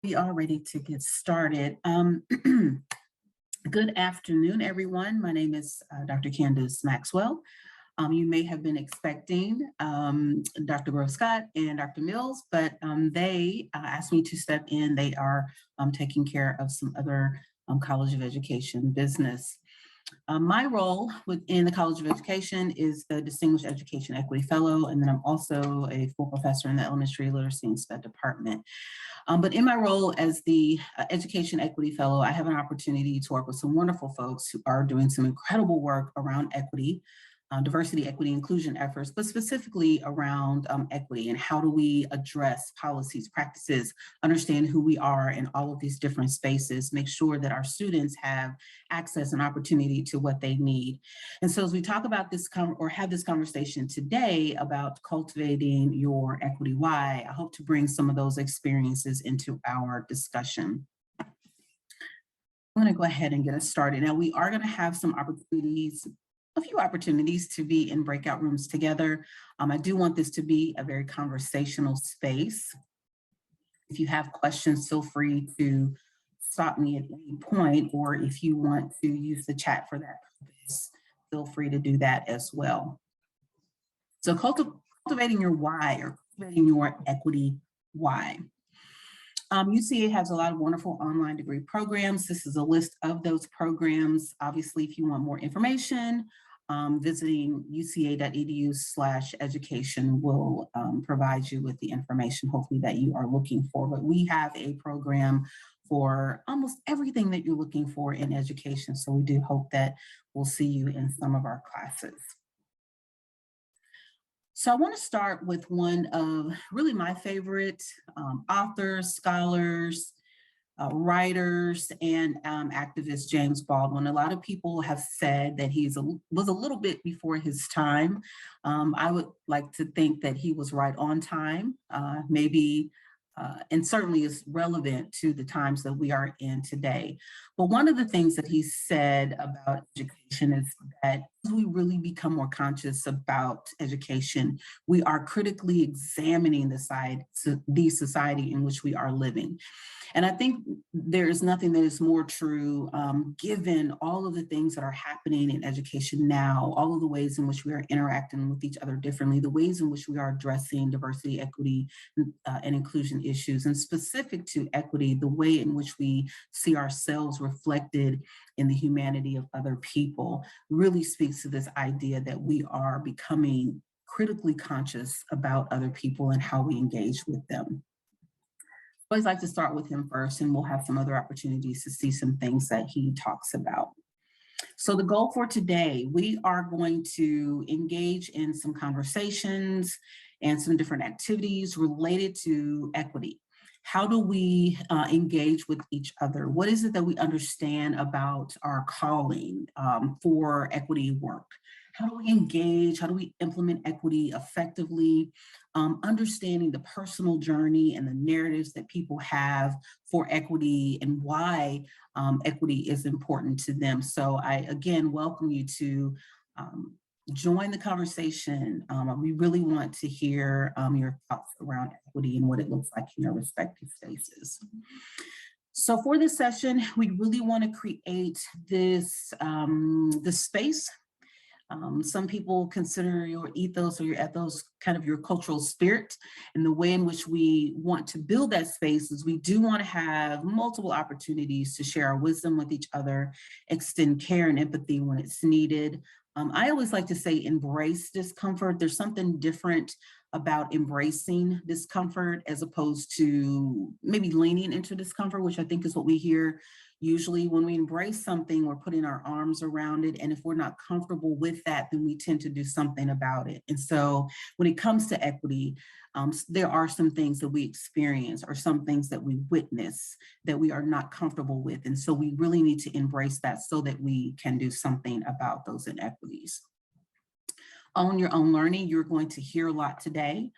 We are ready to get started. Good afternoon, everyone. My name is Dr. Candace Maxwell. You may have been expecting Dr. Grove Scott and Dr. Mills, but they asked me to step in. They are taking care of some other College of Education business. My role within the College of Education is the Distinguished Education Equity Fellow, and then I'm also a full professor in the Elementary Literacy and SPED department. But in my role as the Education Equity Fellow, I have an opportunity to work with some wonderful folks who are doing some incredible work around equity, diversity, equity, inclusion efforts, but specifically around equity and how do we address policies, practices, understand who we are in all of these different spaces, make sure that our students have access and opportunity to what they need. And so as we talk about this or have this conversation today about cultivating your equity why, I hope to bring some of those experiences into our discussion. I'm going to go ahead and get us started. Now, we are going to have some opportunities, a few opportunities to be in breakout rooms together. I do want this to be a very conversational space. If you have questions, feel free to stop me at any point, or if you want to use the chat for that purpose, feel free to do that as well. So cultivating your why, or cultivating your equity why. UCA has a lot of wonderful online degree programs. This is a list of those programs. Obviously, if you want more information, visiting uca.edu/education will provide you with the information, hopefully, that you are looking for. But we have a program for almost everything that you're looking for in education. So we do hope that we'll see you in some of our classes. So I want to start with one of really my favorite authors, scholars, writers, and activists, James Baldwin. A lot of people have said that he was a little bit before his time. I would like to think that he was right on time, maybe, and certainly is relevant to the times that we are in today. But one of the things that he said about education is that as we really become more conscious about education, we are critically examining the society in which we are living. And I think there is nothing that is more true given all of the things that are happening in education now, all of the ways in which we are interacting with each other differently, the ways in which we are addressing diversity, equity, and inclusion issues, and specific to equity, the way in which we see ourselves reflected in the humanity of other people really speaks to this idea that we are becoming critically conscious about other people and how we engage with them. I always like to start with him first, and we'll have some other opportunities to see some things that he talks about. So the goal for today, we are going to engage in some conversations and some different activities related to equity. How do we engage with each other? What is it that we understand about our calling for equity work? How do we engage? How do we implement equity effectively? Understanding the personal journey and the narratives that people have for equity and why equity is important to them. So I, again, welcome you to join the conversation. We really want to hear your thoughts around equity and what it looks like in your respective spaces. So for this session, we really want to create this space. Some people consider your ethos or your ethos kind of your cultural spirit, and the way in which we want to build that space is we do want to have multiple opportunities to share our wisdom with each other, extend care and empathy when it's needed. I always like to say embrace discomfort. There's something different about embracing discomfort as opposed to maybe leaning into discomfort, which I think is what we hear usually. When we embrace something, we're putting our arms around it. And if we're not comfortable with that, then we tend to do something about it. And so when it comes to equity, there are some things that we experience or some things that we witness that we are not comfortable with. And so we really need to embrace that so that we can do something about those inequities. Own your own learning. You're going to hear a lot today.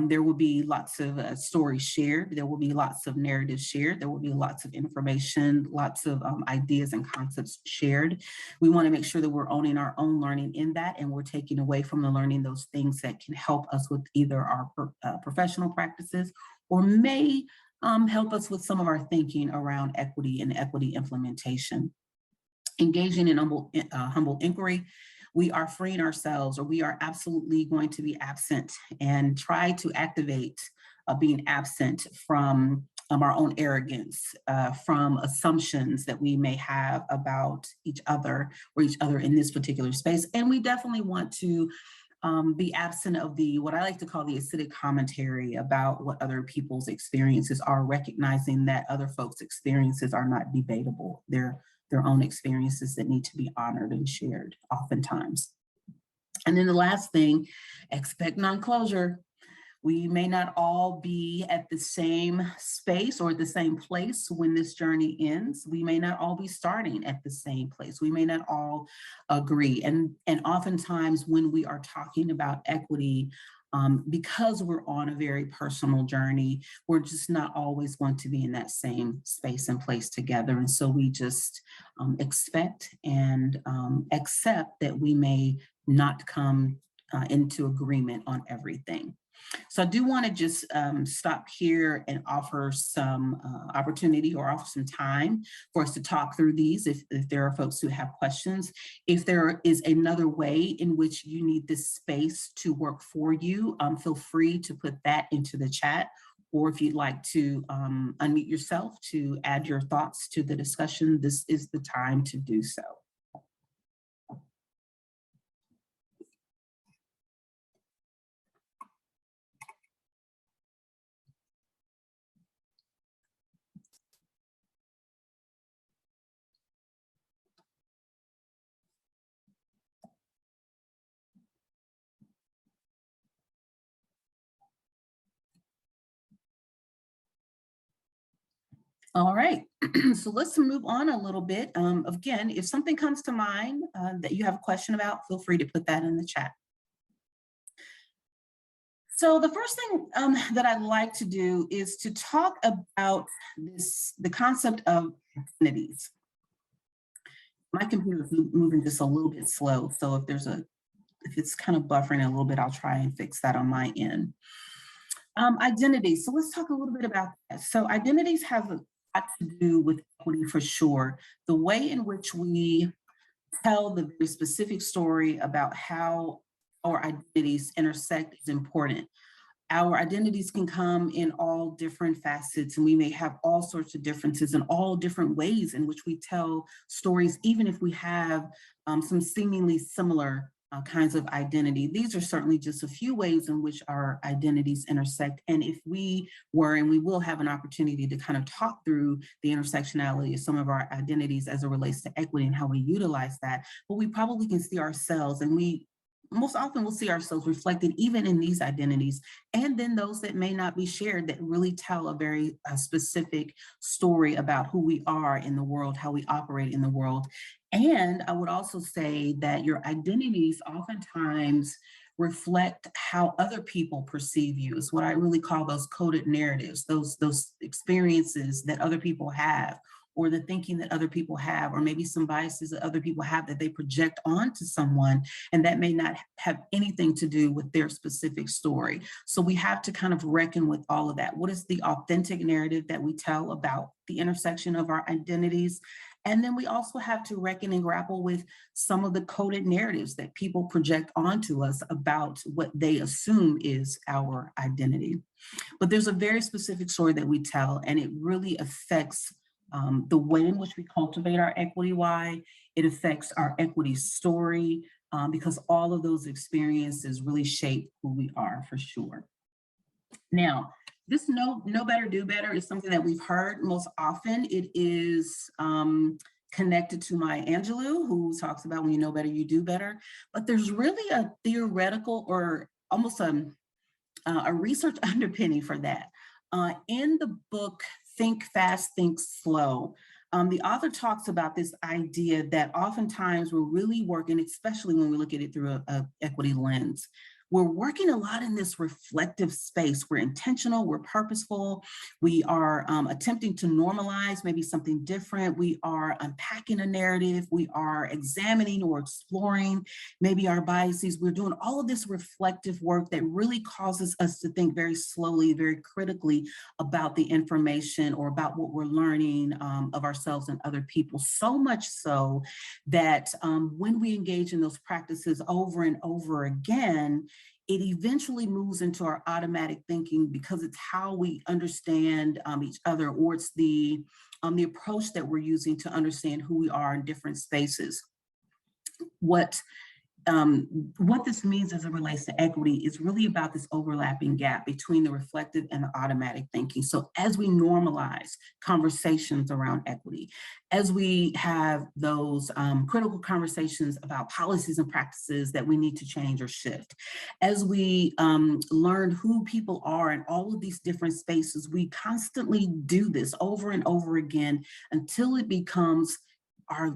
There will be lots of stories shared. There will be lots of narratives shared. There will be lots of information, lots of ideas and concepts shared. We want to make sure that we're owning our own learning in that, and we're taking away from the learning those things that can help us with either our professional practices or may help us with some of our thinking around equity and equity implementation. Engaging in humble inquiry, we are freeing ourselves, or we are absolutely going to be absent and try to activate being absent from our own arrogance, from assumptions that we may have about each other or each other in this particular space. And we definitely want to be absent of what I like to call the acidic commentary about what other people's experiences are, recognizing that other folks' experiences are not debatable. They're their own experiences that need to be honored and shared oftentimes. And then the last thing, expect non-closure. We may not all be at the same space or the same place when this journey ends. We may not all be starting at the same place. We may not all agree. And oftentimes when we are talking about equity, because we're on a very personal journey, we're just not always going to be in that same space and place together. And so we just expect and accept that we may not come into agreement on everything. So I do want to just stop here and offer some opportunity or offer some time for us to talk through these if there are folks who have questions. If there is another way in which you need this space to work for you, feel free to put that into the chat. Or if you'd like to unmute yourself to add your thoughts to the discussion, this is the time to do so. All right, so let's move on a little bit. Again, if something comes to mind that you have a question about, feel free to put that in the chat. So the first thing that I'd like to do is to talk about the concept of identities. My computer is moving just a little bit slow, so if it's kind of buffering a little bit, I'll try and fix that on my end. Identities. So let's talk a little bit about that. So identities have a lot to do with equity for sure. The way in which we tell the very specific story about how our identities intersect is important. Our identities can come in all different facets, and we may have all sorts of differences and all different ways in which we tell stories, even if we have some seemingly similar kinds of identity. These are certainly just a few ways in which our identities intersect. And if we were, and we will have an opportunity to kind of talk through the intersectionality of some of our identities as it relates to equity and how we utilize that, but we probably can see ourselves, and we most often we'll see ourselves reflected even in these identities, and then those that may not be shared that really tell a very specific story about who we are in the world, how we operate in the world. And I would also say that your identities oftentimes reflect how other people perceive you. Is what I really call those coded narratives, those experiences that other people have, or the thinking that other people have, or maybe some biases that other people have that they project onto someone, and that may not have anything to do with their specific story. So we have to kind of reckon with all of that. What is the authentic narrative that we tell about the intersection of our identities? And then we also have to reckon and grapple with some of the coded narratives that people project onto us about what they assume is our identity. But there's a very specific story that we tell, and it really affects the way in which we cultivate our equity. Why it affects our equity story, because all of those experiences really shape who we are for sure. Now, this know better, do better is something that we've heard most often. It is connected to Maya Angelou, who talks about when you know better, you do better. But there's really a theoretical or almost a research underpinning for that. In the book, Think Fast, Think Slow, the author talks about this idea that oftentimes we're really working, especially when we look at it through a equity lens, we're working a lot in this reflective space. We're intentional, we're purposeful, we are attempting to normalize maybe something different. We are unpacking a narrative, we are examining or exploring maybe our biases. We're doing all of this reflective work that really causes us to think very slowly, very critically about the information or about what we're learning of ourselves and other people. So much so that when we engage in those practices over and over again, it eventually moves into our automatic thinking because it's how we understand each other, or it's the approach that we're using to understand who we are in different spaces. What this means as it relates to equity is really about this overlapping gap between the reflective and the automatic thinking. So as we normalize conversations around equity, as we have those critical conversations about policies and practices that we need to change or shift, as we learn who people are in all of these different spaces, we constantly do this over and over again until it becomes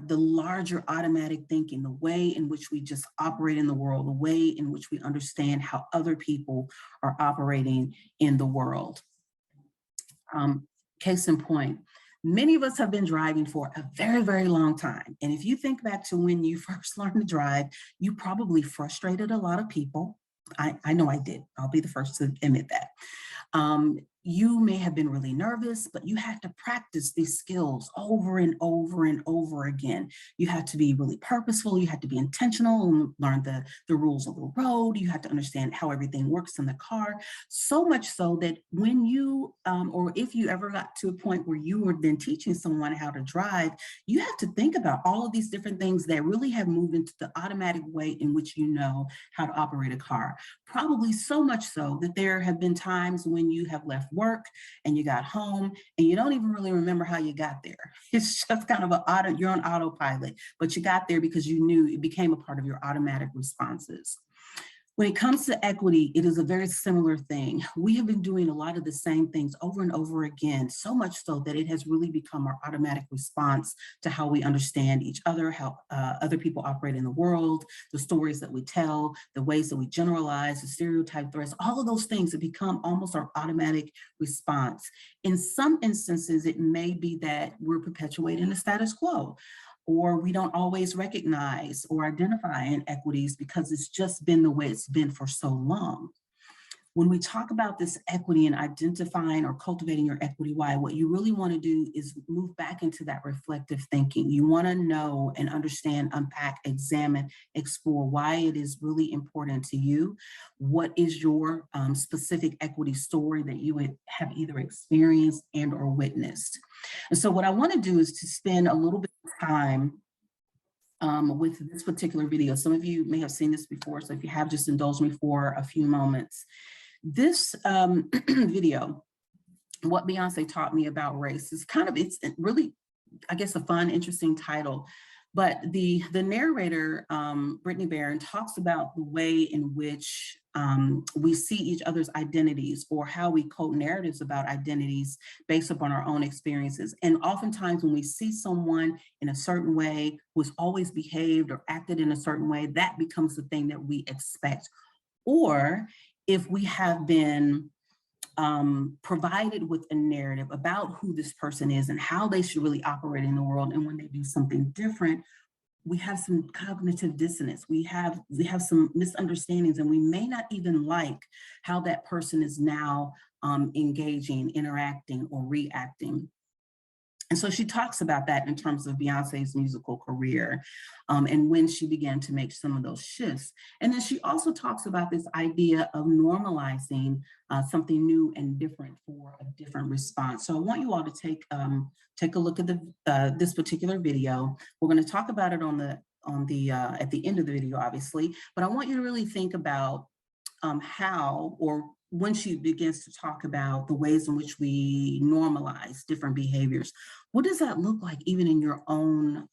the larger automatic thinking, the way in which we just operate in the world, the way in which we understand how other people are operating in the world. Case in point, many of us have been driving for a very, very long time. And if you think back to when you first learned to drive, you probably frustrated a lot of people. I know I did. I'll be the first to admit that. You may have been really nervous, but you had to practice these skills over and over and over again. You had to be really purposeful. You had to be intentional and learn the rules of the road. You had to understand how everything works in the car. So much so that when you, or if you ever got to a point where you were then teaching someone how to drive, you have to think about all of these different things that really have moved into the automatic way in which you know how to operate a car. Probably so much so that there have been times when you have left work and you got home and you don't even really remember how you got there. It's just kind of you're on autopilot, but you got there because you knew it became a part of your automatic responses. When it comes to equity, it is a very similar thing. We have been doing a lot of the same things over and over again, so much so that it has really become our automatic response to how we understand each other, how other people operate in the world, the stories that we tell, the ways that we generalize, the stereotype threats, all of those things have become almost our automatic response. In some instances, it may be that we're perpetuating the status quo, or we don't always recognize or identify inequities because it's just been the way it's been for so long. When we talk about this equity and identifying or cultivating your equity why, what you really want to do is move back into that reflective thinking. You want to know and understand, unpack, examine, explore why it is really important to you. What is your specific equity story that you would have either experienced and or witnessed? And so what I want to do is to spend a little bit of time with this particular video. Some of you may have seen this before, so if you have, just indulge me for a few moments. This video, What Beyonce Taught Me About Race, is it's really, I guess, a fun, interesting title. But the narrator, Brittany Barron, talks about the way in which we see each other's identities, or how we code narratives about identities based upon our own experiences. And oftentimes when we see someone in a certain way who's always behaved or acted in a certain way, that becomes the thing that we expect. Or if we have been provided with a narrative about who this person is and how they should really operate in the world, and when they do something different, we have some cognitive dissonance. We have some misunderstandings, and we may not even like how that person is now engaging, interacting, or reacting. And so she talks about that in terms of Beyonce's musical career and when she began to make some of those shifts. And then she also talks about this idea of normalizing something new and different for a different response. So I want you all to take a look at this particular video. We're going to talk about it at the end of the video, obviously, but I want you to really think about how, or when she begins to talk about the ways in which we normalize different behaviors. What does that look like even in your own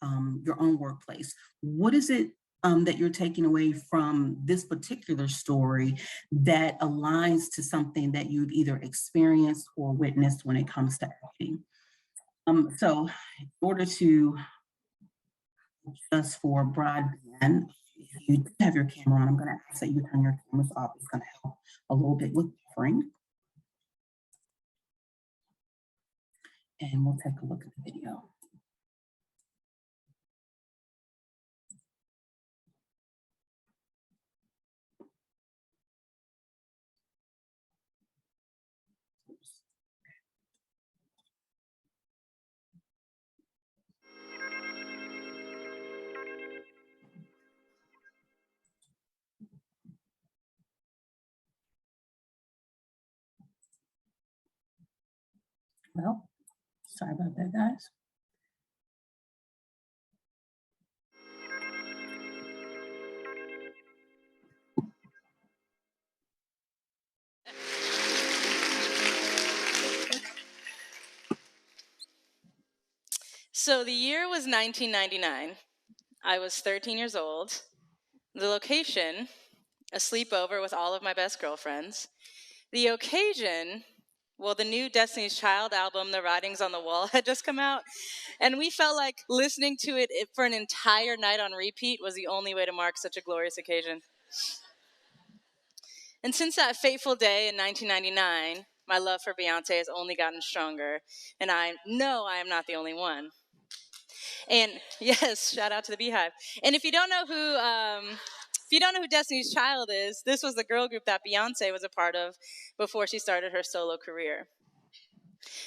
workplace? What is it that you're taking away from this particular story that aligns to something that you've either experienced or witnessed when it comes to acting? So in order to, just for broadband, if you do have your camera on, I'm going to ask that you turn your cameras off. It's going to help a little bit with buffering. And we'll take a look at the video. Well, sorry about that, guys. So the year was 1999. I was 13 years old. The location, a sleepover with all of my best girlfriends. The occasion, well, the new Destiny's Child album, The Writings on the Wall, had just come out, and we felt like listening to it for an entire night on repeat was the only way to mark such a glorious occasion. And since that fateful day in 1999, my love for Beyonce has only gotten stronger, and I know I am not the only one. And yes, shout out to the Beehive. And if you don't know who Destiny's Child is, this was the girl group that Beyonce was a part of before she started her solo career.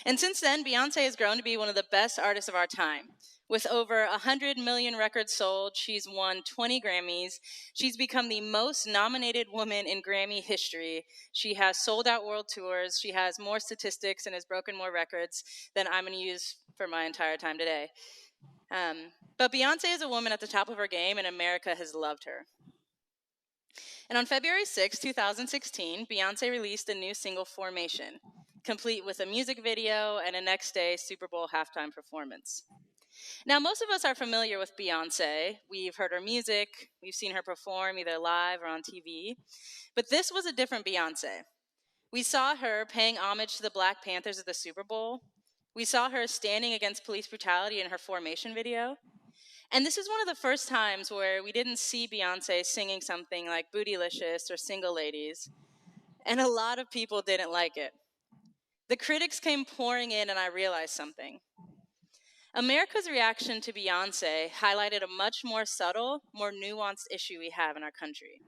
And since then, Beyonce has grown to be one of the best artists of our time. With over 100 million records sold, she's won 20 Grammys. She's become the most nominated woman in Grammy history. She has sold out world tours. She has more statistics and has broken more records than I'm going to use for my entire time today. But Beyonce is a woman at the top of her game, and America has loved her. And on February 6, 2016, Beyonce released a new single, Formation, complete with a music video and a next day Super Bowl halftime performance. Now, most of us are familiar with Beyonce. We've heard her music, we've seen her perform either live or on TV, but this was a different Beyonce. We saw her paying homage to the Black Panthers at the Super Bowl. We saw her standing against police brutality in her Formation video. And this is one of the first times where we didn't see Beyonce singing something like Bootylicious or Single Ladies, and a lot of people didn't like it. The critics came pouring in, and I realized something. America's reaction to Beyonce highlighted a much more subtle, more nuanced issue we have in our country.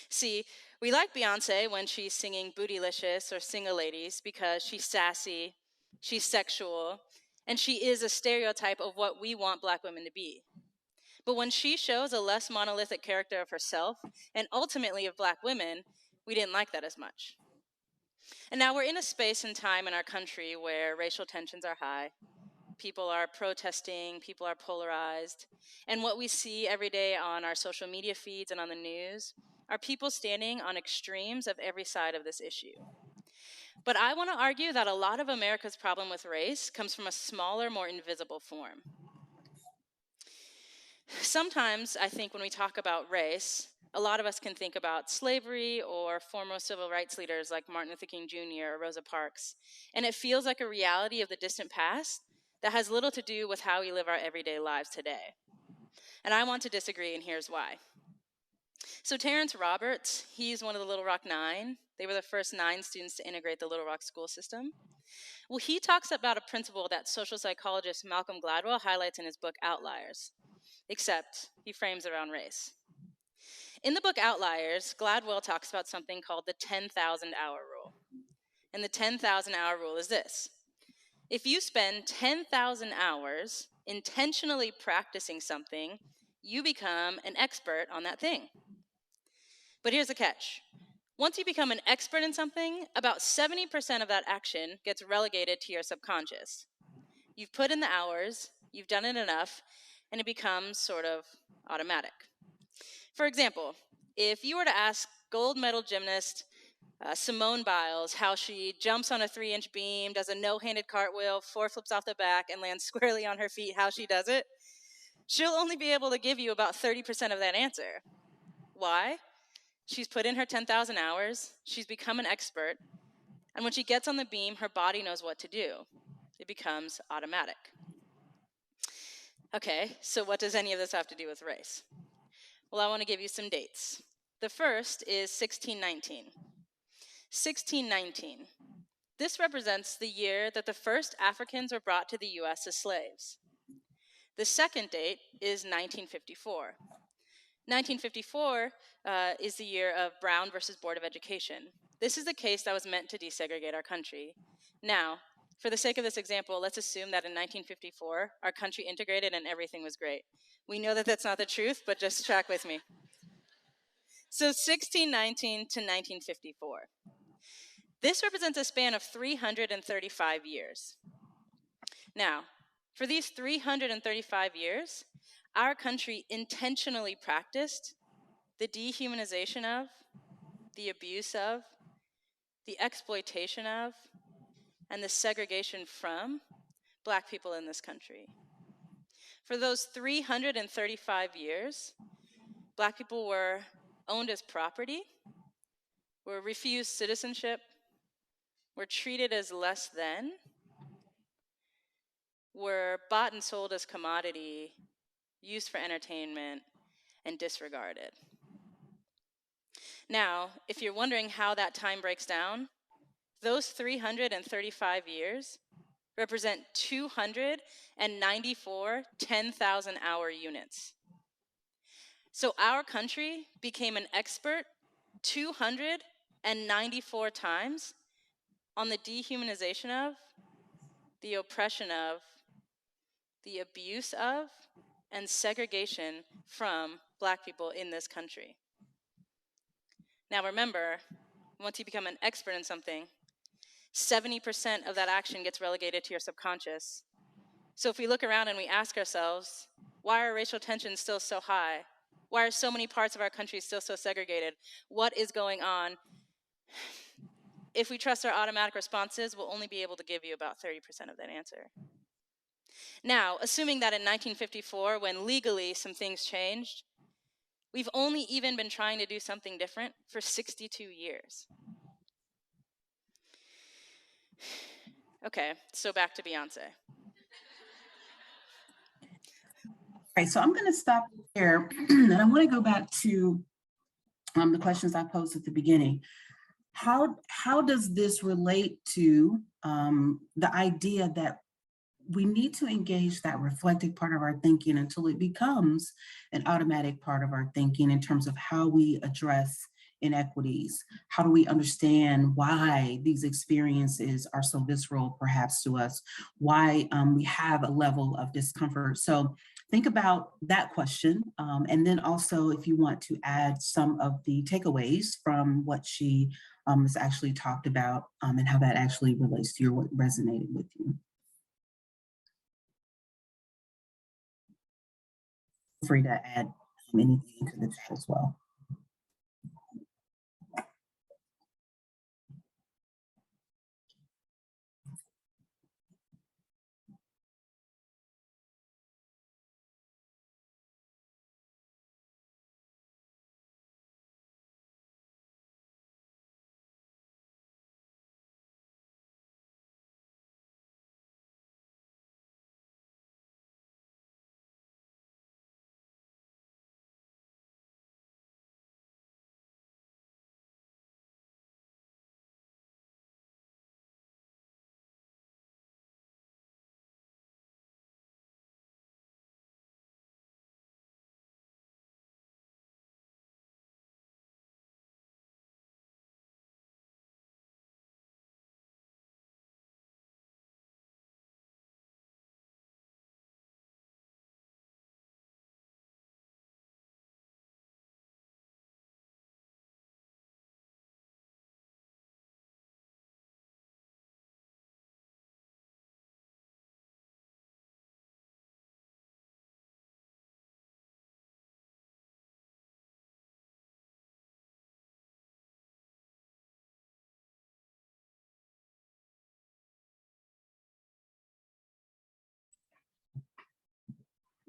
See, we like Beyonce when she's singing Bootylicious or Single Ladies because she's sassy, she's sexual, and she is a stereotype of what we want Black women to be. But when she shows a less monolithic character of herself, and ultimately of Black women, we didn't like that as much. And now we're in a space and time in our country where racial tensions are high. People are protesting, people are polarized. And what we see every day on our social media feeds and on the news are people standing on extremes of every side of this issue. But I want to argue that a lot of America's problem with race comes from a smaller, more invisible form. Sometimes, I think when we talk about race, a lot of us can think about slavery or former civil rights leaders like Martin Luther King Jr. or Rosa Parks, and it feels like a reality of the distant past that has little to do with how we live our everyday lives today. And I want to disagree, and here's why. So Terrence Roberts, he's one of the Little Rock Nine. They were the first 9 students to integrate the Little Rock school system. Well, he talks about a principle that social psychologist Malcolm Gladwell highlights in his book Outliers, except he frames around race. In the book Outliers, Gladwell talks about something called the 10,000 hour rule. And the 10,000 hour rule is this. If you spend 10,000 hours intentionally practicing something, you become an expert on that thing. But here's the catch. Once you become an expert in something, about 70% of that action gets relegated to your subconscious. You've put in the hours, you've done it enough, and it becomes sort of automatic. For example, if you were to ask gold medal gymnast Simone Biles how she jumps on a 3-inch beam, does a no-handed cartwheel, 4 flips off the back, and lands squarely on her feet, how she does it, she'll only be able to give you about 30% of that answer. Why? She's put in her 10,000 hours, she's become an expert, and when she gets on the beam, her body knows what to do. It becomes automatic. Okay, so what does any of this have to do with race? Well, I want to give you some dates. The first is 1619. 1619. This represents the year that the first Africans were brought to the U.S. as slaves. The second date is 1954. 1954 is the year of Brown versus Board of Education. This is the case that was meant to desegregate our country. Now, for the sake of this example, let's assume that in 1954, our country integrated and everything was great. We know that that's not the truth, but just track with me. So 1619 to 1954. This represents a span of 335 years. Now, for these 335 years, our country intentionally practiced the dehumanization of, the abuse of, the exploitation of, and the segregation from Black people in this country. For those 335 years, Black people were owned as property, were refused citizenship, were treated as less than, were bought and sold as commodity, used for entertainment, and disregarded. Now, if you're wondering how that time breaks down, those 335 years represent 294 10,000-hour units. So our country became an expert 294 times on the dehumanization of, the oppression of, the abuse of, and segregation from Black people in this country. Now remember, once you become an expert in something, 70% of that action gets relegated to your subconscious. So if we look around and we ask ourselves, why are racial tensions still so high? Why are so many parts of our country still so segregated? What is going on? If we trust our automatic responses, we'll only be able to give you about 30% of that answer. Now, assuming that in 1954, when legally some things changed, we've only even been trying to do something different for 62 years. Okay, so back to Beyonce. Right, so I'm going to stop there, and I want to go back to the questions I posed at the beginning. How does this relate to the idea that we need to engage that reflective part of our thinking until it becomes an automatic part of our thinking in terms of how we address inequities? How do we understand why these experiences are so visceral, perhaps, to us? Why we have a level of discomfort? So think about that question. And then also, if you want to add some of the takeaways from what she has actually talked about and how that actually relates to what resonated with you. Feel free to add anything into the chat as well.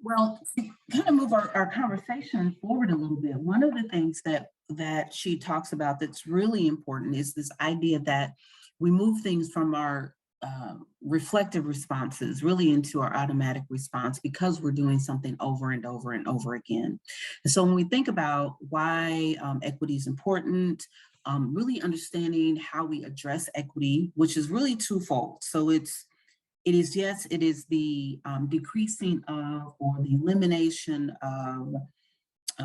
Well, to kind of move our conversation forward a little bit, one of the things that she talks about that's really important is this idea that we move things from our reflective responses really into our automatic response because we're doing something over and over and over again. And so when we think about why equity is important, really understanding how we address equity, which is really twofold. So it is the decreasing of or the elimination of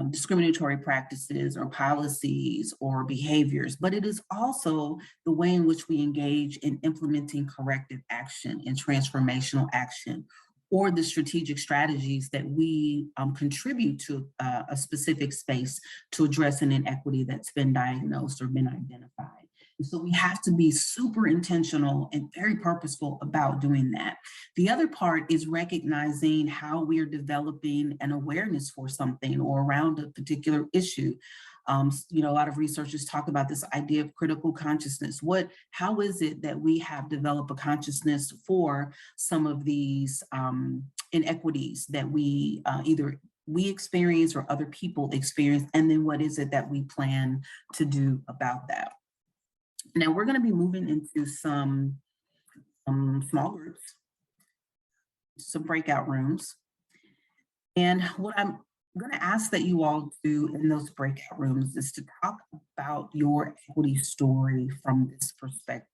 discriminatory practices or policies or behaviors, but it is also the way in which we engage in implementing corrective action and transformational action, or the strategic strategies that we contribute to a specific space to address an inequity that's been diagnosed or been identified. And so we have to be super intentional and very purposeful about doing that. The other part is recognizing how we are developing an awareness for something or around a particular issue. A lot of researchers talk about this idea of critical consciousness. How is it that we have developed a consciousness for some of these inequities that we either we experience or other people experience, and then what is it that we plan to do about that? Now we're going to be moving into some small groups, some breakout rooms. And what I'm going to ask that you all do in those breakout rooms is to talk about your equity story from this perspective.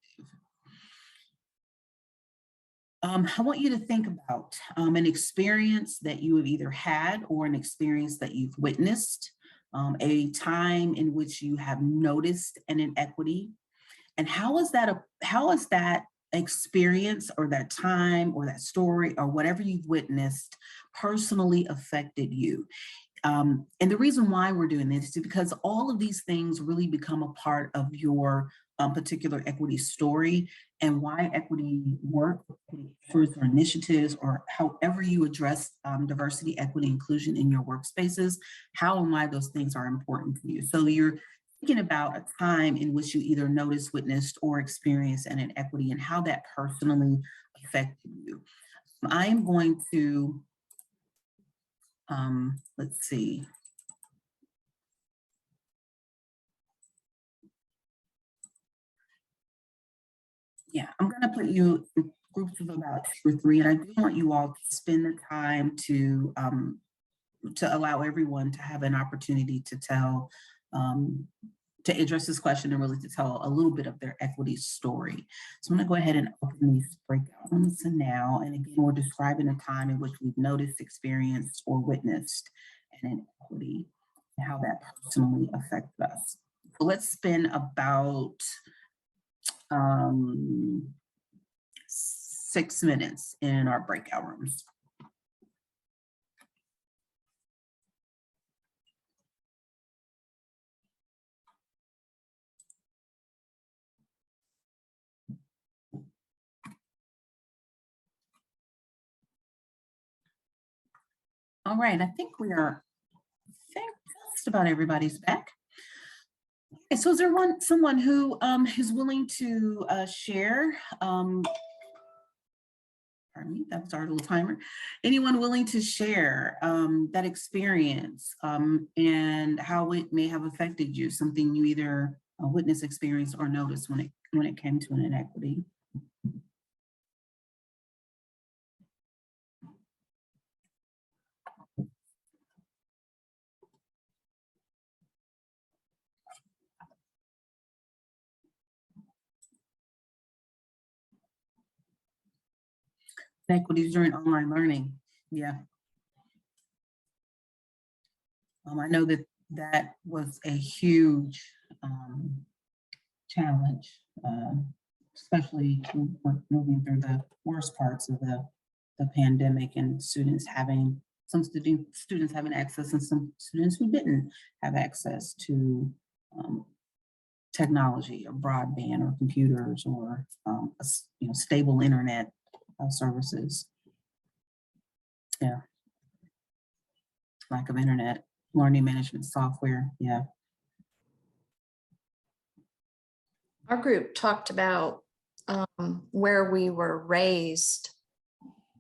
I want you to think about an experience that you have either had or an experience that you've witnessed, a time in which you have noticed an inequity. And how is that experience or that time or that story or whatever you've witnessed personally affected you? And the reason why we're doing this is because all of these things really become a part of your particular equity story, and why equity work, efforts or initiatives, or however you address diversity, equity, inclusion in your workspaces, how and why those things are important to you. So you're thinking about a time in which you either noticed, witnessed, or experienced an inequity and how that personally affected you. I am going to, let's see. Yeah, I'm going to put you in groups of about 2 or 3, and I do want you all to spend the time to allow everyone to have an opportunity to tell, to address this question and really to tell a little bit of their equity story. So I'm going to go ahead and open these breakout rooms now. And again, we're describing a time in which we've noticed, experienced, or witnessed an inequity and how that personally affected us. So let's spend about 6 minutes in our breakout rooms. All right, I think just about everybody's back. Okay, so is there someone who is willing to share? Pardon me, that started a little timer. Anyone willing to share that experience and how it may have affected you? Something you either witnessed, experienced, or noticed when it came to an inequity. Inequities during online learning. Yeah. I know that was a huge challenge, especially moving through the worst parts of the pandemic and students having access and some students who didn't have access to technology or broadband or computers or stable internet services. Yeah, lack of internet, learning management software. Yeah. Our group talked about where we were raised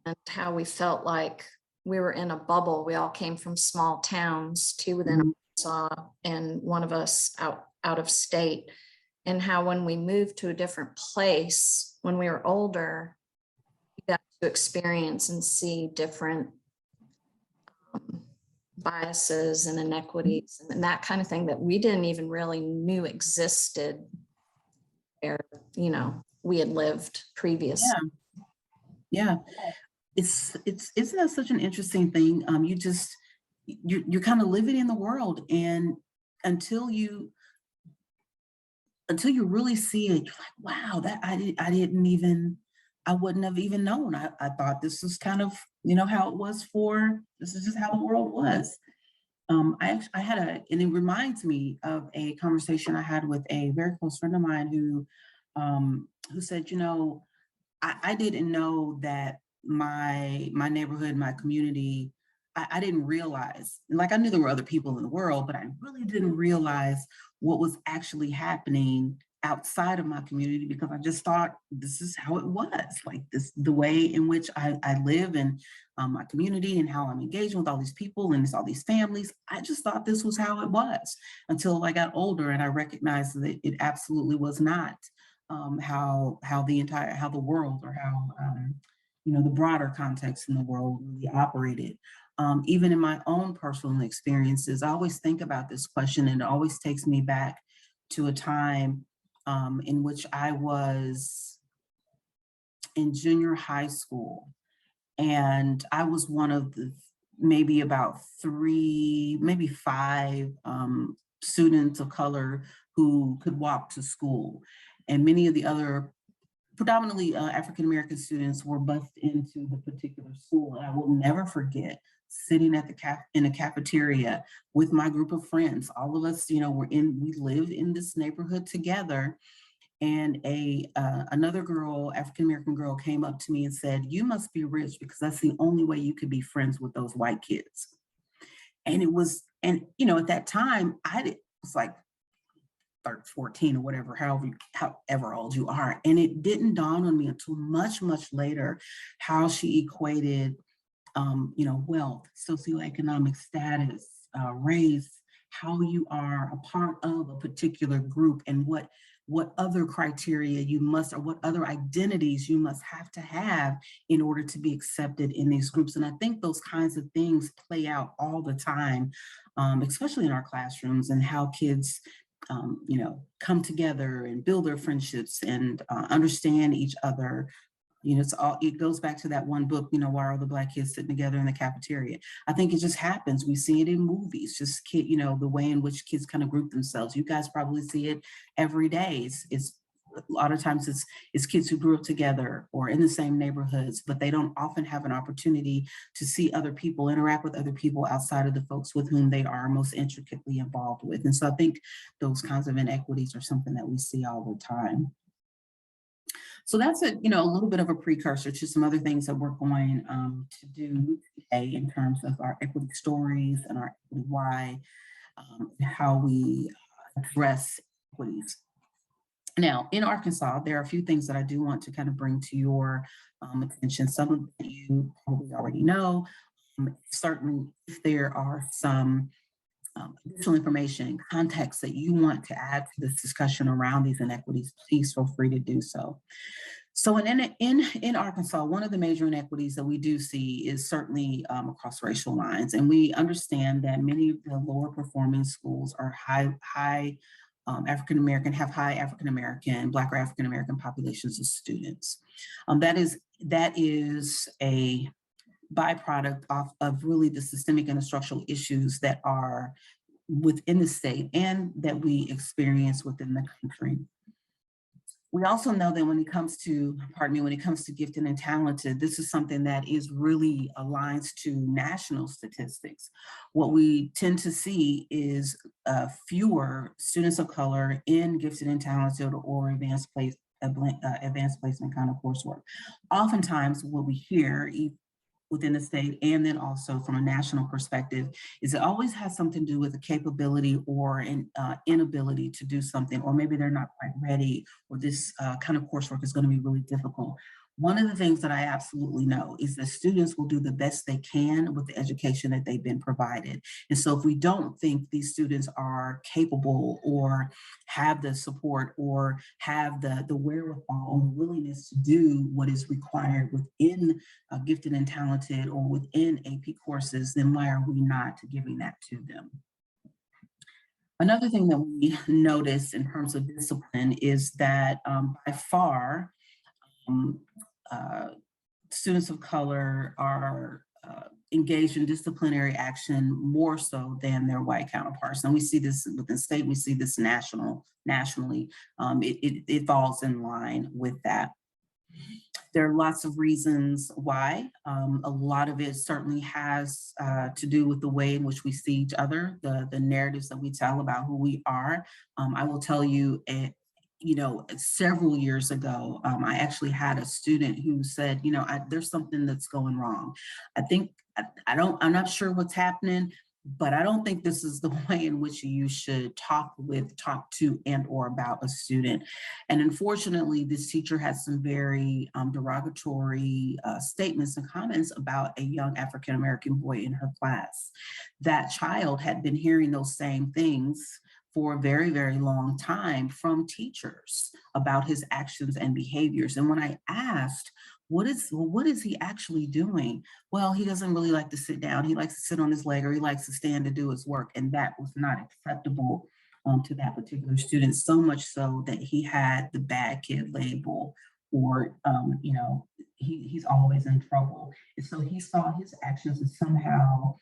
and how we felt like we were in a bubble. We all came from small towns, 2 within Arkansas and one of us out of state. And how when we moved to a different place, when we were older, we got to experience and see different biases and inequities and that kind of thing that we didn't even really knew existed where, you know, we had lived previously. Yeah. Isn't that such an interesting thing? You're kind of living in the world, and until you really see it, you're like, wow, that I wouldn't have even known. I thought this was kind of, how it was this is just how the world was. I had and it reminds me of a conversation I had with a very close friend of mine who said, I didn't know that my neighborhood, my community, I didn't realize, like I knew there were other people in the world, but I really didn't realize what was actually happening outside of my community, because I just thought this is how it was, like this, the way in which I live in my community and how I'm engaging with all these people and all these families. I just thought this was how it was until I got older and I recognized that it absolutely was not how the world, or how the broader context in the world really operated. Even in my own personal experiences, I always think about this question, and it always takes me back to a time in which I was in junior high school, and I was one of the maybe about 3, maybe 5 students of color who could walk to school. And many of the other predominantly African-American students were bused into the particular school. And I will never forget sitting at in a cafeteria with my group of friends. All of us, we lived in this neighborhood together. And another girl, African-American girl, came up to me and said, "You must be rich, because that's the only way you could be friends with those white kids." And at that time, was like 14 or whatever, however old you are. And it didn't dawn on me until much, much later how she equated, wealth, socioeconomic status, race, how you are a part of a particular group, and what other criteria you must, or what other identities you must have to have in order to be accepted in these groups. And I think those kinds of things play out all the time, especially in our classrooms, and how kids come together and build their friendships and understand each other. It goes back to that one book, Why Are the Black Kids Sitting Together in the Cafeteria? I think it just happens. We see it in movies, just the way in which kids kind of group themselves. You guys probably see it every day. It's a lot of times it's kids who grew up together or in the same neighborhoods, but they don't often have an opportunity to see other people, interact with other people outside of the folks with whom they are most intricately involved with. And so I think those kinds of inequities are something that we see all the time. So that's a little bit of a precursor to some other things that we're going to do today in terms of our equity stories and our equity why, how we address equities. Now, in Arkansas, there are a few things that I do want to kind of bring to your attention. Some of you probably already know. Certainly, if there are some additional information, context that you want to add to this discussion around these inequities, please feel free to do so. So in Arkansas, one of the major inequities that we do see is certainly across racial lines. And we understand that many of the lower performing schools are high African-American, have high African-American, Black or African-American populations of students. That is a byproduct of really the systemic and the structural issues that are within the state and that we experience within the country. We also know that when it comes to gifted and talented, this is something that is really aligns to national statistics. What we tend to see is fewer students of color in gifted and talented or advanced placement kind of coursework. Oftentimes what we hear within the state, and then also from a national perspective, is it always has something to do with a capability or an inability to do something, or maybe they're not quite ready, or this kind of coursework is going to be really difficult. One of the things that I absolutely know is that students will do the best they can with the education that they've been provided. And so if we don't think these students are capable or have the support or have the wherewithal or the willingness to do what is required within gifted and talented or within AP courses, then why are we not giving that to them? Another thing that we notice in terms of discipline is that by far, um, uh, students of color are engaged in disciplinary action more so than their white counterparts. And we see this within state, we see this nationally. It falls in line with that. There are lots of reasons why. A lot of it certainly has to do with the way in which we see each other, the narratives that we tell about who we are. I will tell you, several years ago, I actually had a student who said, there's something that's going wrong. I think, I'm not sure what's happening, but I don't think this is the way in which you should talk to and or about a student. And unfortunately, this teacher had some very derogatory statements and comments about a young African-American boy in her class. That child had been hearing those same things for a very, very long time from teachers about his actions and behaviors. And when I asked, what is he actually doing? Well, he doesn't really like to sit down. He likes to sit on his leg or he likes to stand to do his work. And that was not acceptable to that particular student, so much so that he had the bad kid label, or, he's always in trouble. And so he saw his actions as somehow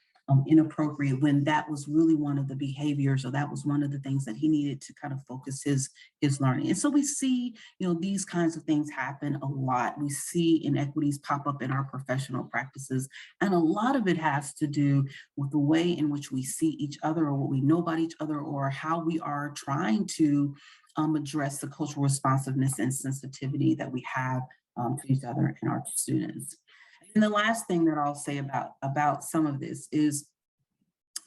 inappropriate when that was really one of the behaviors, or that was one of the things that he needed to kind of focus his learning. And so we see, these kinds of things happen a lot. We see inequities pop up in our professional practices, and a lot of it has to do with the way in which we see each other, or what we know about each other, or how we are trying to address the cultural responsiveness and sensitivity that we have to each other and our students. And the last thing that I'll say about some of this is,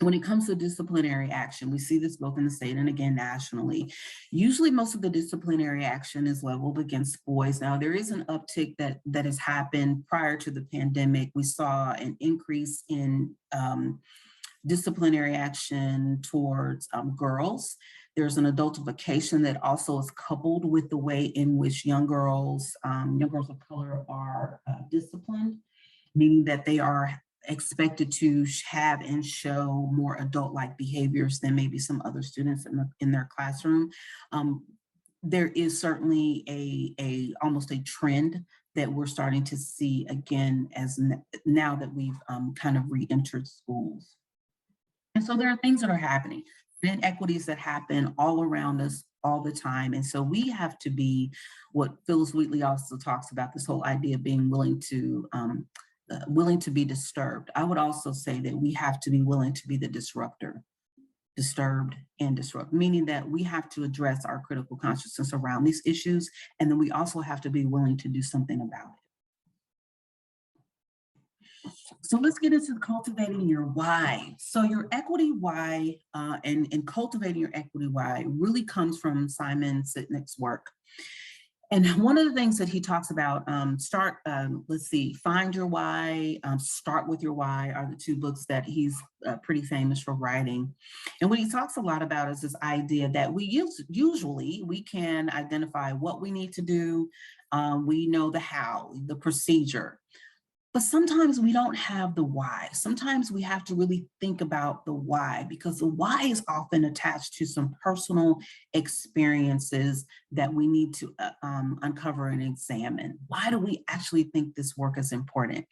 when it comes to disciplinary action, we see this both in the state and again nationally. Usually most of the disciplinary action is leveled against boys. Now, there is an uptick that has happened prior to the pandemic. We saw an increase in disciplinary action towards girls. There's an adultification that also is coupled with the way in which young girls of color are disciplined, meaning that they are expected to have and show more adult-like behaviors than maybe some other students in their classroom. There is certainly a almost a trend that we're starting to see again as now that we've kind of re-entered schools. And so there are things that are happening, inequities that happen all around us all the time. And so we have to be what Phyllis Wheatley also talks about, this whole idea of being willing to be disturbed. I would also say that we have to be willing to be the disruptor, disturbed and disrupt, meaning that we have to address our critical consciousness around these issues. And then we also have to be willing to do something about it. So let's get into cultivating your why. So your equity why and cultivating your equity why really comes from Simon Sinek's work. And one of the things that he talks about, Find Your Why, Start With Your Why are the two books that he's pretty famous for writing. And what he talks a lot about is this idea that usually we can identify what we need to do. We know the how, the procedure. But sometimes we don't have the why. Sometimes we have to really think about the why, because the why is often attached to some personal experiences that we need to uncover and examine. Why do we actually think this work is important?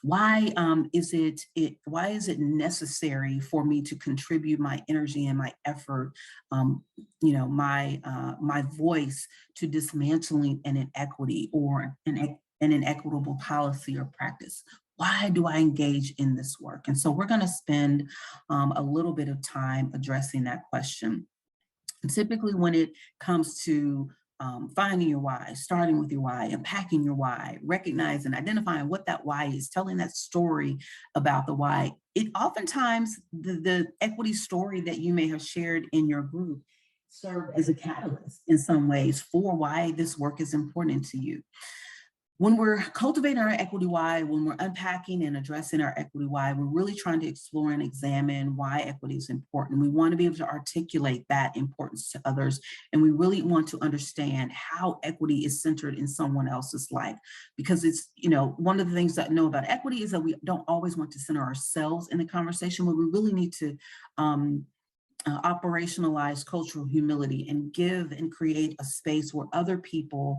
Why is it necessary for me to contribute my energy and my effort, my voice to dismantling an inequity or an inequitable policy or practice? Why do I engage in this work? And so we're going to spend a little bit of time addressing that question. And typically when it comes to finding your why, starting with your why, unpacking your why, recognizing, identifying what that why is, telling that story about the why, it oftentimes the equity story that you may have shared in your group served as a catalyst in some ways for why this work is important to you. When we're cultivating our equity why, when we're unpacking and addressing our equity why, we're really trying to explore and examine why equity is important. We want to be able to articulate that importance to others. And we really want to understand how equity is centered in someone else's life. Because it's, one of the things that I know about equity is that we don't always want to center ourselves in the conversation, but we really need to operationalize cultural humility and give and create a space where other people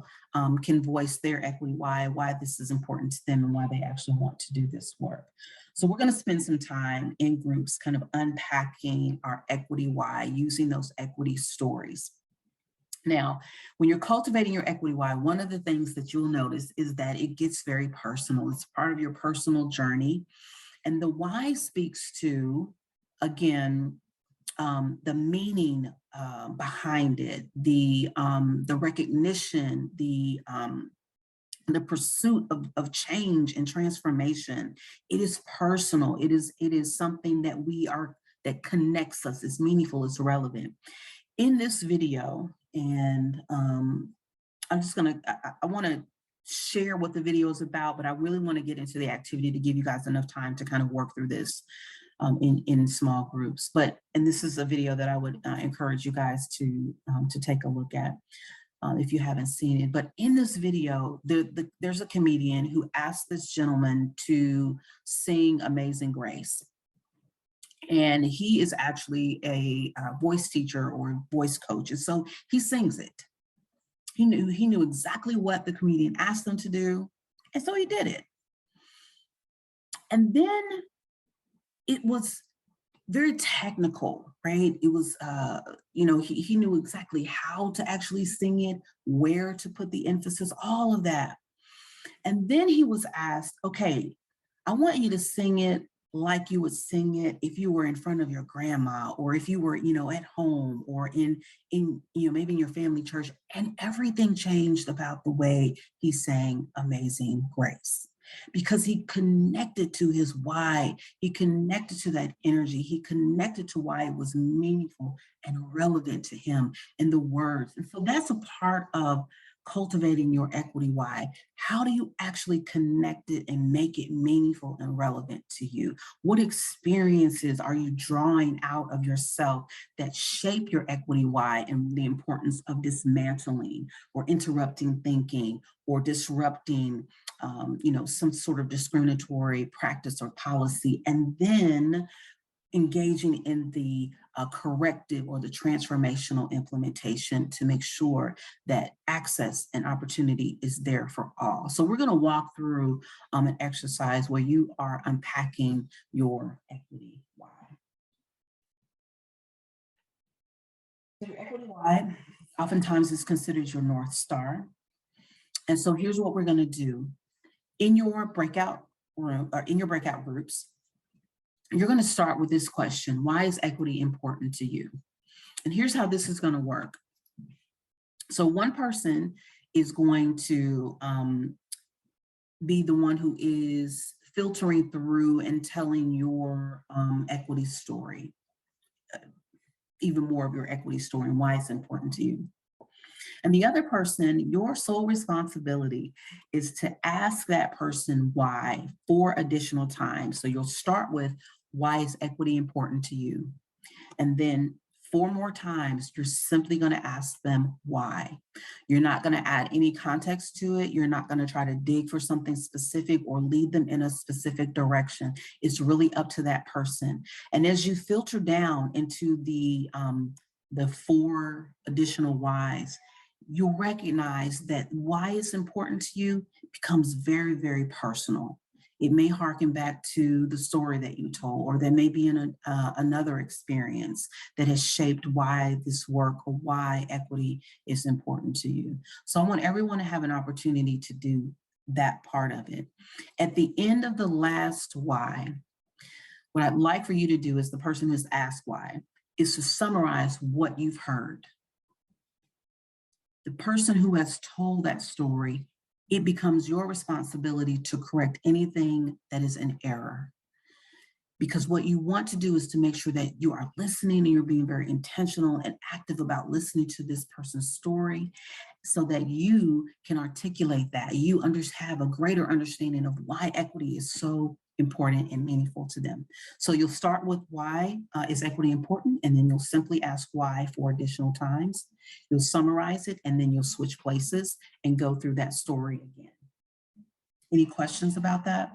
can voice their equity why this is important to them and why they actually want to do this work. So we're going to spend some time in groups kind of unpacking our equity why, using those equity stories. Now, when you're cultivating your equity why, one of the things that you'll notice is that it gets very personal. It's part of your personal journey. And the why speaks to, again, the meaning behind it, the recognition, the pursuit of change and transformation. It is personal. It is something that that connects us. It's meaningful. It's relevant. In this video, and I'm just gonna. I want to share what the video is about, but I really want to get into the activity to give you guys enough time to kind of work through this in small groups. And this is a video that I would encourage you guys to take a look at if you haven't seen it. But in this video, there's a comedian who asked this gentleman to sing Amazing Grace. And he is actually a voice teacher or voice coach. And so he sings it. He knew exactly what the comedian asked him to do. And so he did it. And then it was very technical, right? It was, he knew exactly how to actually sing it, where to put the emphasis, all of that. And then he was asked, okay, I want you to sing it like you would sing it if you were in front of your grandma, or if you were, at home, or in maybe in your family church. And everything changed about the way he sang Amazing Grace, because he connected to his why. He connected to that energy. He connected to why it was meaningful and relevant to him in the words. And so that's a part of cultivating your equity why. How do you actually connect it and make it meaningful and relevant to you? What experiences are you drawing out of yourself that shape your equity why, and the importance of dismantling or interrupting thinking or disrupting some sort of discriminatory practice or policy, and then engaging in the corrective or the transformational implementation to make sure that access and opportunity is there for all. So we're going to walk through an exercise where you are unpacking your equity why. So your equity why oftentimes is considered your North Star. And so here's what we're going to do. In your breakout room, or in your breakout groups, you're going to start with this question: why is equity important to you? And here's how this is going to work. So one person is going to be the one who is filtering through and telling your equity story, even more of your equity story and why it's important to you. And the other person, your sole responsibility is to ask that person why 4 additional times. So you'll start with, why is equity important to you? And then 4 more times, you're simply going to ask them why. You're not going to add any context to it. You're not going to try to dig for something specific or lead them in a specific direction. It's really up to that person. And as you filter down into the 4 additional whys, you'll recognize that why it's important to you becomes very, very personal. It may harken back to the story that you told, or there may be another experience that has shaped why this work or why equity is important to you. So I want everyone to have an opportunity to do that part of it. At the end of the last why, what I'd like for you to do, as the person who's asked why, is to summarize what you've heard. The person who has told that story, it becomes your responsibility to correct anything that is in error. Because what you want to do is to make sure that you are listening and you're being very intentional and active about listening to this person's story. so that you can articulate that. You have a greater understanding of why equity is so important and meaningful to them. So you'll start with why is equity important, and then you'll simply ask why 4 additional times. You'll summarize it, and then you'll switch places and go through that story again. Any questions about that?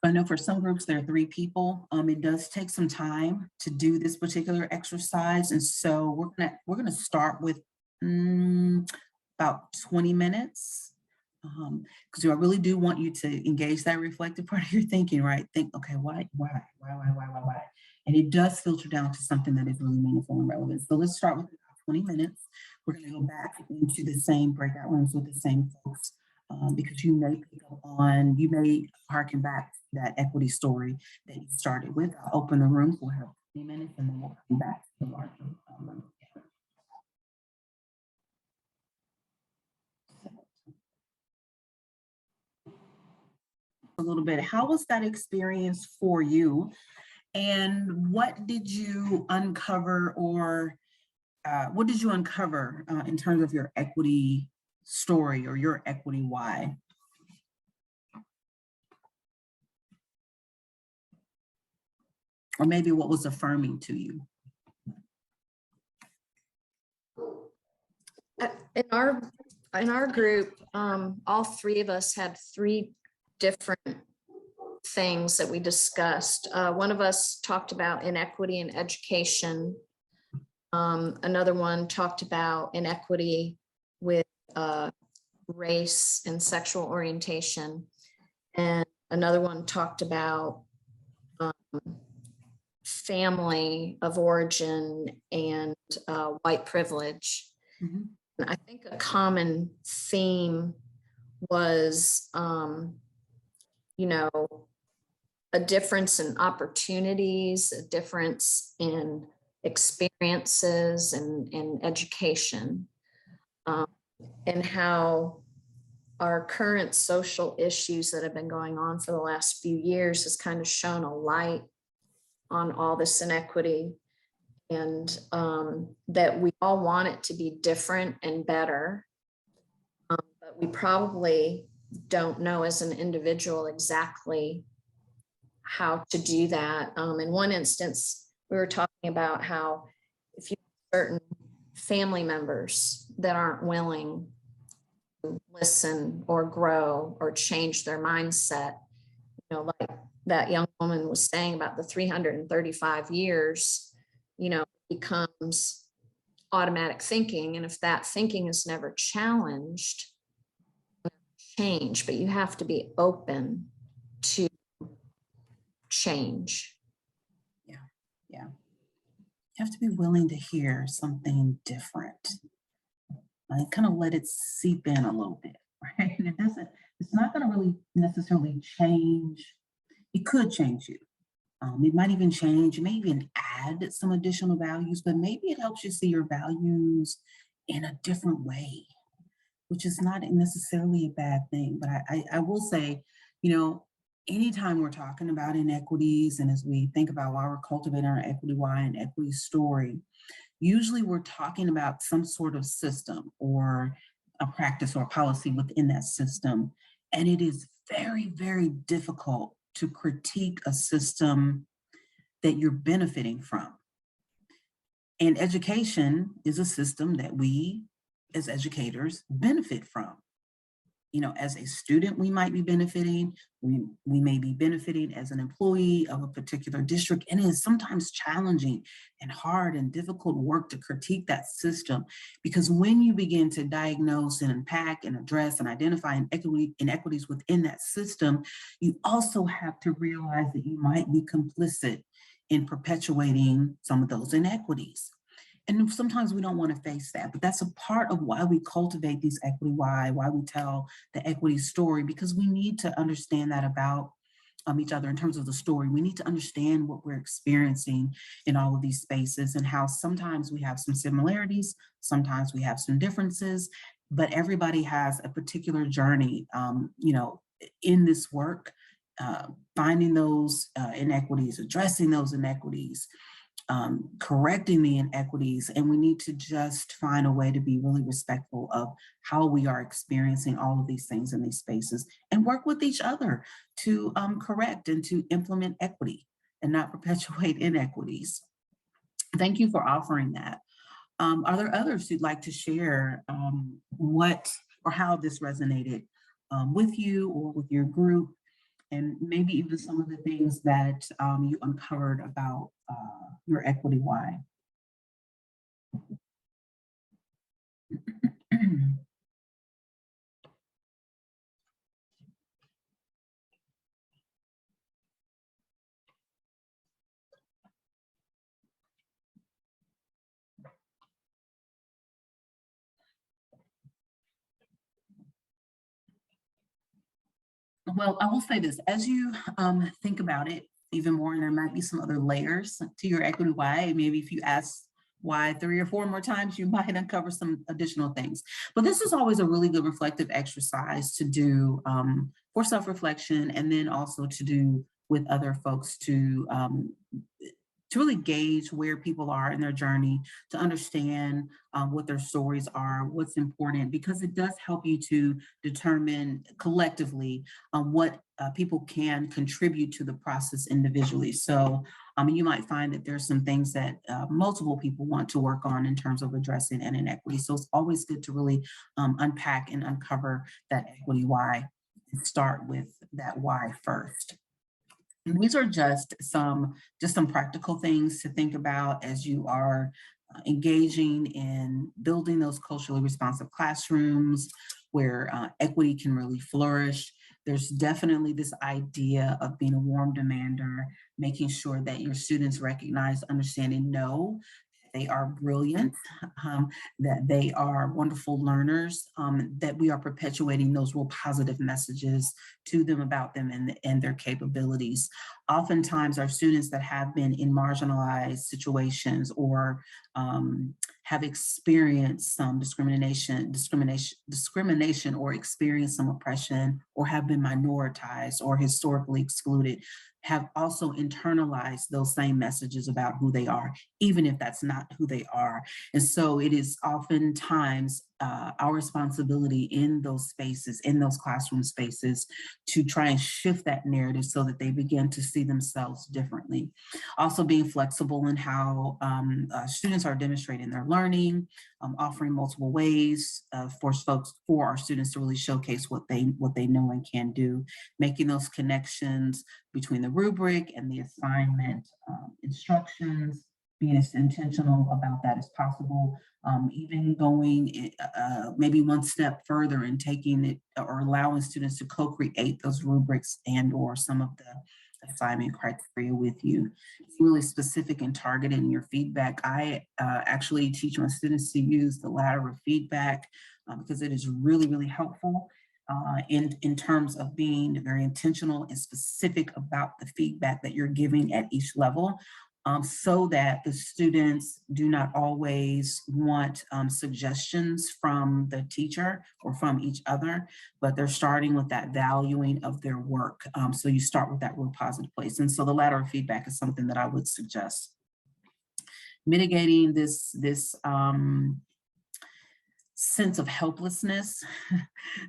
I know for some groups there are 3 people. It does take some time to do this particular exercise, and so we're gonna start with about 20 minutes, because I really do want you to engage that reflective part of your thinking, right? Think, okay, why? And it does filter down to something that is really meaningful and relevant. So let's start with about 20 minutes. We're gonna go back into the same breakout rooms with the same folks, because you may harken back to that equity story that you started with. I'll open the room. We'll have 20 minutes, and then we'll come back to the larger room. A little bit. How was that experience for you? And what did you uncover, or what did you uncover in terms of your equity story or your equity why? Or maybe what was affirming to you? In our group, all 3 of us had 3 different things that we discussed. One of us talked about inequity in education. Another one talked about inequity with race and sexual orientation. And another one talked about family of origin and white privilege. Mm-hmm. I think a common theme was, a difference in opportunities, a difference in experiences and education, and how our current social issues that have been going on for the last few years has kind of shown a light on all this inequity, and that we all want it to be different and better, but we probably don't know as an individual exactly how to do that. In one instance, we were talking about how if you have certain family members that aren't willing to listen or grow or change their mindset, like that young woman was saying about the 335 years, becomes automatic thinking. And if that thinking is never challenged, change, but you have to be open to change. Yeah. You have to be willing to hear something different. Kind of let it seep in a little bit, right? It's not going to really necessarily change. It could change you. It might even change, it may even add some additional values, but maybe it helps you see your values in a different way, which is not necessarily a bad thing. But I will say, anytime we're talking about inequities, and as we think about why we're cultivating our equity why and equity story, usually we're talking about some sort of system or a practice or a policy within that system. And it is very, very difficult to critique a system that you're benefiting from. And education is a system that we as educators benefit from. As a student, we might be benefiting, we may be benefiting as an employee of a particular district, and it is sometimes challenging and hard and difficult work to critique that system, because when you begin to diagnose and unpack and address and identify inequities within that system, you also have to realize that you might be complicit in perpetuating some of those inequities. And sometimes we don't want to face that, but that's a part of why we cultivate these equity why we tell the equity story, because we need to understand that about each other in terms of the story. We need to understand what we're experiencing in all of these spaces, and how sometimes we have some similarities, sometimes we have some differences, but everybody has a particular journey, in this work finding those inequities, addressing those inequities, correcting the inequities, and we need to just find a way to be really respectful of how we are experiencing all of these things in these spaces and work with each other to correct and to implement equity and not perpetuate inequities. Thank you for offering that. Are there others who'd like to share what or how this resonated with you or with your group, and maybe even some of the things that you uncovered about your equity why? Well, I will say this, as you think about it even more, and there might be some other layers to your equity why, maybe if you ask why 3 or 4 more times, you might uncover some additional things. But this is always a really good reflective exercise to do for self-reflection, and then also to do with other folks to really gauge where people are in their journey, to understand what their stories are, what's important, because it does help you to determine collectively what people can contribute to the process individually. So you might find that there's some things that multiple people want to work on in terms of addressing an inequity. So it's always good to really unpack and uncover that equity why and start with that why first. And these are just some practical things to think about as you are engaging in building those culturally responsive classrooms where equity can really flourish. There's definitely this idea of being a warm demander, making sure that your students recognize, understand, and know they are brilliant, that they are wonderful learners, that we are perpetuating those real positive messages to them about them and their capabilities. Oftentimes, our students that have been in marginalized situations or have experienced some discrimination or experienced some oppression or have been minoritized or historically excluded, have also internalized those same messages about who they are, even if that's not who they are. And so it is oftentimes our responsibility in those spaces, in those classroom spaces, to try and shift that narrative so that they begin to see themselves differently. Also being flexible in how students are demonstrating their learning, offering multiple ways for our students to really showcase what they know and can do, making those connections between the rubric and the assignment instructions, being as intentional about that as possible, even going maybe one step further and taking it or allowing students to co-create those rubrics and or some of the assignment criteria with you. It's really specific and targeted in your feedback. I actually teach my students to use the lateral feedback because it is really, really helpful in terms of being very intentional and specific about the feedback that you're giving at each level. So that the students do not always want suggestions from the teacher or from each other, but they're starting with that valuing of their work. So you start with that real positive place. And so the lateral feedback is something that I would suggest. Mitigating this sense of helplessness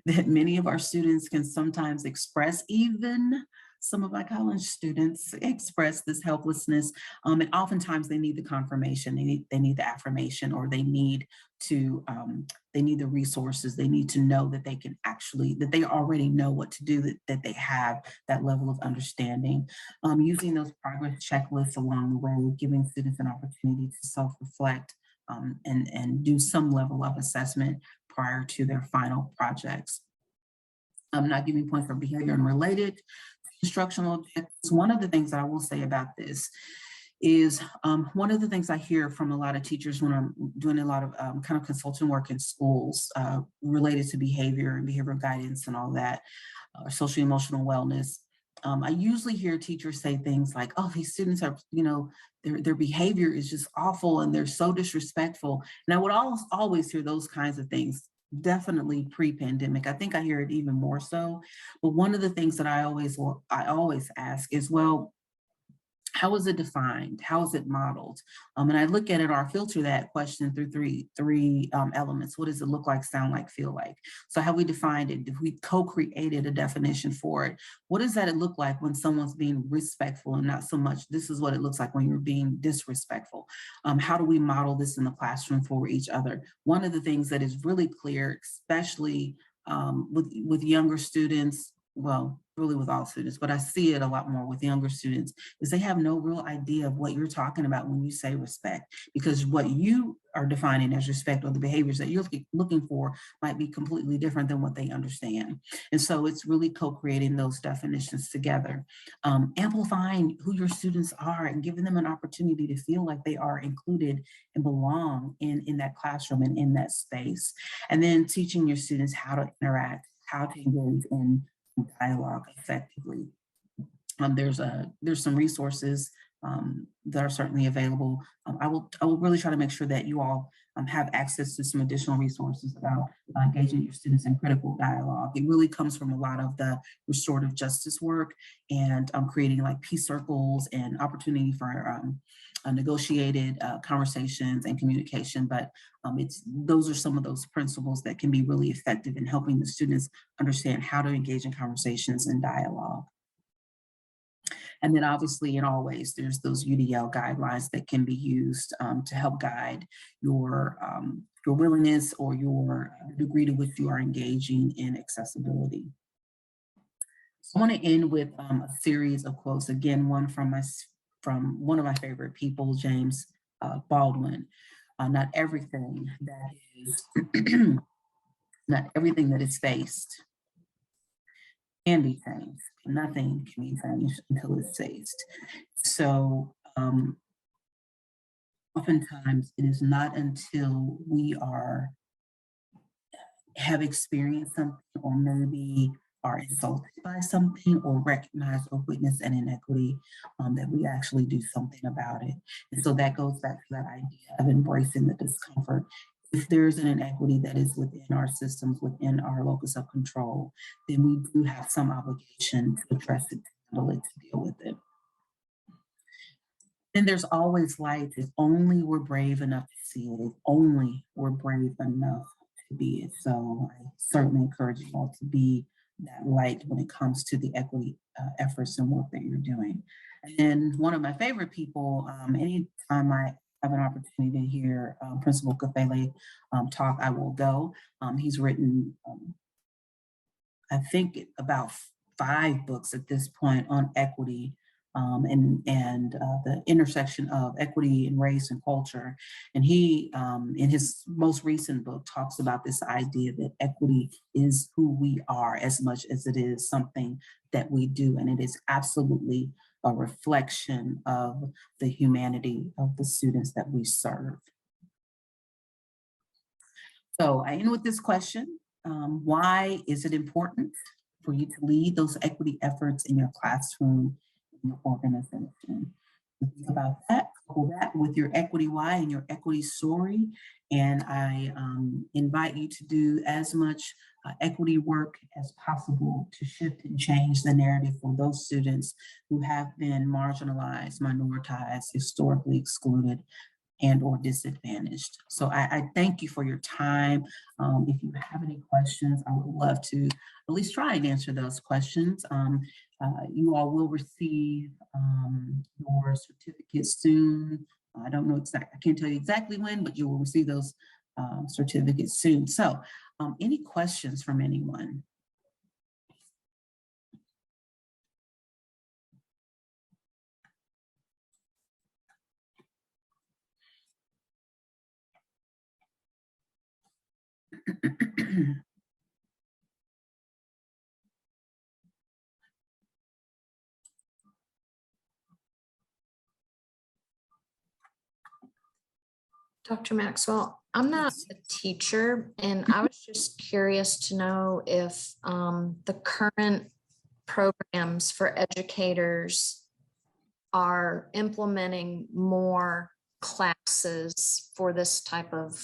that many of our students can sometimes express. Even some of my college students express this helplessness, and oftentimes they need the confirmation, they need the affirmation, or they need the resources. They need to know that that they already know what to do, that they have that level of understanding. Using those progress checklists along the way, giving students an opportunity to self-reflect and do some level of assessment prior to their final projects. I'm not giving points for behavior and related instructional objectives. One of the things that I will say about this is one of the things I hear from a lot of teachers when I'm doing a lot of kind of consulting work in schools related to behavior and behavioral guidance and all that, social emotional wellness. I usually hear teachers say things like, oh, these students are, their behavior is just awful and they're so disrespectful. And I would always hear those kinds of things definitely pre-pandemic. I think I hear it even more so. But one of the things that I always ask is, well, how is it defined? How is it modeled? And I look at it or filter that question through three elements. What does it look like, sound like, feel like? So how we defined it, if we co-created a definition for it, what does that look like when someone's being respectful and not so much, this is what it looks like when you're being disrespectful? How do we model this in the classroom for each other? One of the things that is really clear, especially with younger students, well, really with all students, but I see it a lot more with younger students, is they have no real idea of what you're talking about when you say respect, because what you are defining as respect or the behaviors that you're looking for might be completely different than what they understand. And so it's really co-creating those definitions together, amplifying who your students are and giving them an opportunity to feel like they are included and belong in that classroom and in that space. And then teaching your students how to interact, how to engage in dialogue effectively. There's some resources that are certainly available. I will really try to make sure that you all have access to some additional resources about engaging your students in critical dialogue. It really comes from a lot of the restorative justice work and creating like peace circles and opportunity for negotiated conversations and communication. But those are some of those principles that can be really effective in helping the students understand how to engage in conversations and dialogue. And then obviously in all ways, there's those UDL guidelines that can be used to help guide your willingness or your degree to which you are engaging in accessibility. So I want to end with a series of quotes. Again, one from one of my favorite people, James Baldwin. Not everything that is not everything that is faced can be changed. Nothing can be changed until it's faced. So oftentimes it is not until we have experienced something or maybe are insulted by something or recognize or witness an inequity that we actually do something about it. And so that goes back to that idea of embracing the discomfort. If there's an inequity that is within our systems, within our locus of control, then we do have some obligation to address it, to handle it, to deal with it. And there's always light if only we're brave enough to see it, if only we're brave enough to be it. So I certainly encourage you all to be that light when it comes to the equity efforts and work that you're doing. And then one of my favorite people, anytime I have an opportunity to hear Principal Kafele talk, I will go. He's written, I think, about 5 books at this point on equity and the intersection of equity and race and culture. And he, in his most recent book, talks about this idea that equity is who we are as much as it is something that we do. And it is absolutely a reflection of the humanity of the students that we serve. So I end with this question. Why is it important for you to lead those equity efforts in your classroom, in your organization? Think about that, couple that with your equity why and your equity story. And I invite you to do as much equity work as possible to shift and change the narrative for those students who have been marginalized, minoritized, historically excluded, and or disadvantaged. So I thank you for your time. If you have any questions, I would love to at least try and answer those questions. You all will receive your certificate soon. I don't know exactly, I can't tell you exactly when, but you will receive those certificates soon. So any questions from anyone? Dr. Maxwell, I'm not a teacher, and I was just curious to know if the current programs for educators are implementing more classes for this type of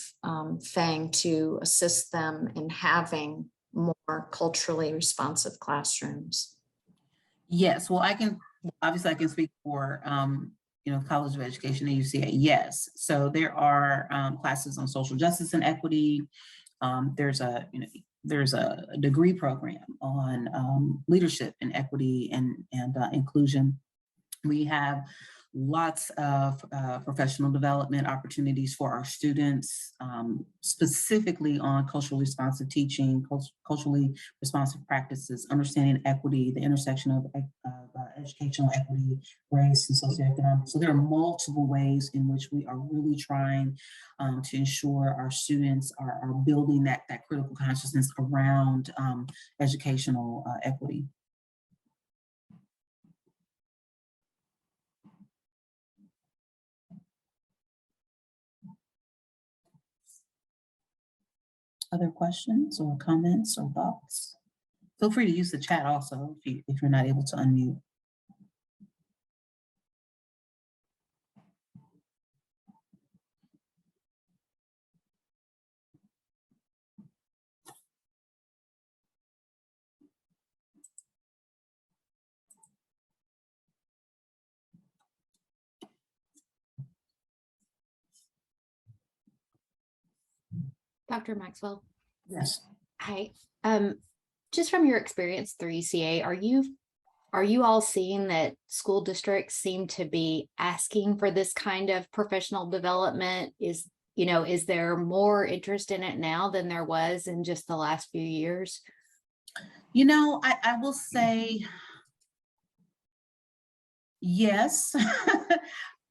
thing to assist them in having more culturally responsive classrooms? Yes, well, obviously I can speak for, College of Education at UCA. Yes. So there are classes on social justice and equity. There's a degree program on leadership and equity and inclusion. We have lots of professional development opportunities for our students, specifically on culturally responsive teaching, culturally responsive practices, understanding equity, the intersection of educational equity, race, and socioeconomic. So there are multiple ways in which we are really trying to ensure our students are building that critical consciousness around educational equity. Other questions or comments or thoughts? Feel free to use the chat also if you're not able to unmute. Dr. Maxwell. Yes. Hi. Just from your experience through UCA, are you all seeing that school districts seem to be asking for this kind of professional development? Is there more interest in it now than there was in just the last few years? I will say yes.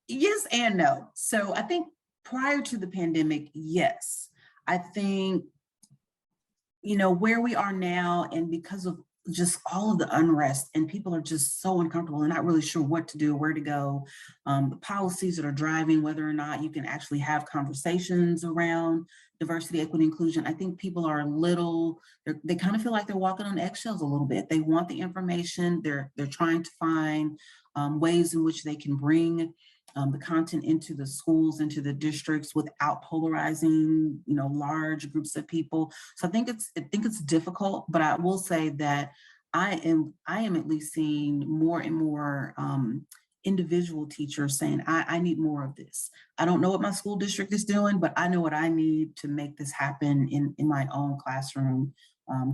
Yes and no. So I think prior to the pandemic, yes. I think, where we are now, and because of just all of the unrest, and people are just so uncomfortable and not really sure what to do, where to go, the policies that are driving whether or not you can actually have conversations around diversity, equity, inclusion. I think people are they kind of feel like they're walking on eggshells a little bit. They want the information. They're trying to find ways in which they can bring the content into the schools, into the districts without polarizing, large groups of people. So I think it's difficult, but I will say that I am at least seeing more and more individual teachers saying, I need more of this. I don't know what my school district is doing, but I know what I need to make this happen in my own classroom,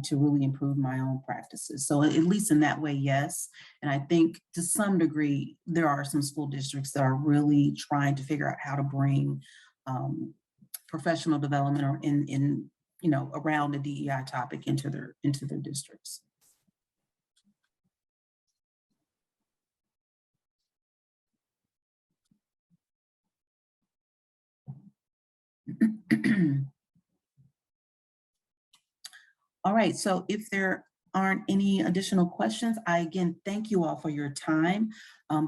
to really improve my own practices. So at least in that way, yes. And I think to some degree, there are some school districts that are really trying to figure out how to bring professional development or in around the DEI topic into their districts. All right, so if there aren't any additional questions, I again thank you all for your time.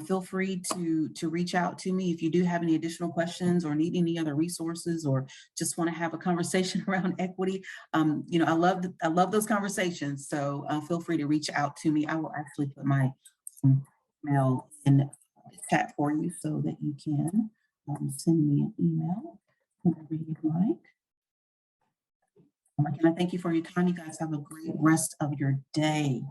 Feel free to reach out to me if you do have any additional questions or need any other resources or just want to have a conversation around equity. I love those conversations, so feel free to reach out to me. I will actually put my email in the chat for you so that you can send me an email whenever you'd like. Again, I thank you for your time. You guys have a great rest of your day.